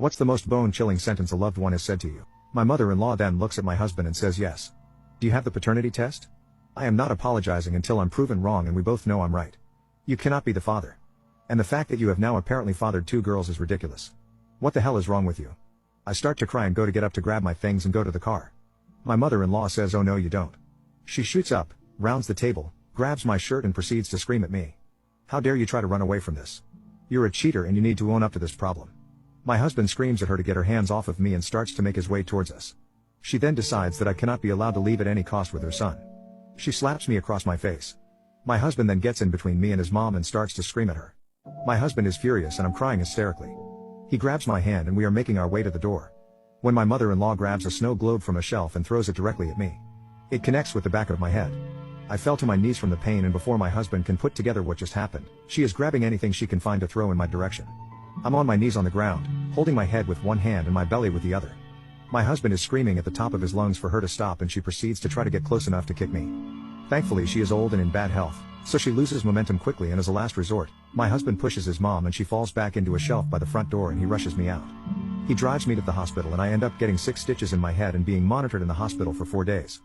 What's the most bone-chilling sentence a loved one has said to you? My mother-in-law then looks at my husband and says yes. Do you have the paternity test? I am not apologizing until I'm proven wrong and we both know I'm right. You cannot be the father. And the fact that you have now apparently fathered 2 girls is ridiculous. What the hell is wrong with you? I start to cry and go to get up to grab my things and go to the car. My mother-in-law says, oh no you don't. She shoots up, rounds the table, grabs my shirt and proceeds to scream at me. How dare you try to run away from this? You're a cheater and you need to own up to this problem. My husband screams at her to get her hands off of me and starts to make his way towards us. She then decides that I cannot be allowed to leave at any cost with her son. She slaps me across my face. My husband then gets in between me and his mom and starts to scream at her. My husband is furious and I'm crying hysterically. He grabs my hand and we are making our way to the door. When my mother-in-law grabs a snow globe from a shelf and throws it directly at me. It connects with the back of my head. I fell to my knees from the pain and before my husband can put together what just happened, she is grabbing anything she can find to throw in my direction. I'm on my knees on the ground, holding my head with one hand and my belly with the other. My husband is screaming at the top of his lungs for her to stop and she proceeds to try to get close enough to kick me. Thankfully she is old and in bad health, so she loses momentum quickly and as a last resort, my husband pushes his mom and she falls back into a shelf by the front door and he rushes me out. He drives me to the hospital and I end up getting 6 stitches in my head and being monitored in the hospital for 4 days.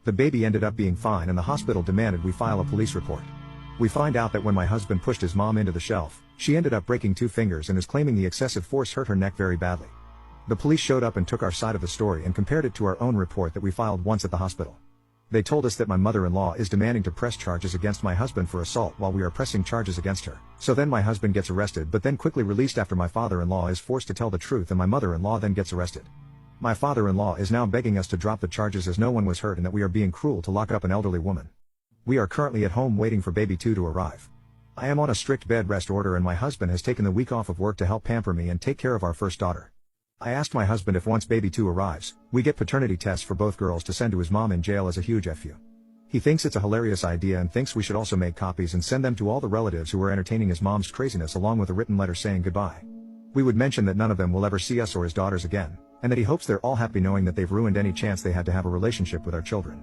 The baby ended up being fine and the hospital demanded we file a police report. We find out that when my husband pushed his mom into the shelf, she ended up breaking 2 fingers and is claiming the excessive force hurt her neck very badly. The police showed up and took our side of the story and compared it to our own report that we filed once at the hospital. They told us that my mother-in-law is demanding to press charges against my husband for assault while we are pressing charges against her. So then my husband gets arrested but then quickly released after my father-in-law is forced to tell the truth and my mother-in-law then gets arrested. My father-in-law is now begging us to drop the charges as no one was hurt and that we are being cruel to lock up an elderly woman. We are currently at home waiting for baby 2 to arrive. I am on a strict bed rest order and my husband has taken the week off of work to help pamper me and take care of our first daughter. I asked my husband if once baby 2 arrives, we get paternity tests for both girls to send to his mom in jail as a huge FU. He thinks it's a hilarious idea and thinks we should also make copies and send them to all the relatives who are entertaining his mom's craziness along with a written letter saying goodbye. We would mention that none of them will ever see us or his daughters again, and that he hopes they're all happy knowing that they've ruined any chance they had to have a relationship with our children.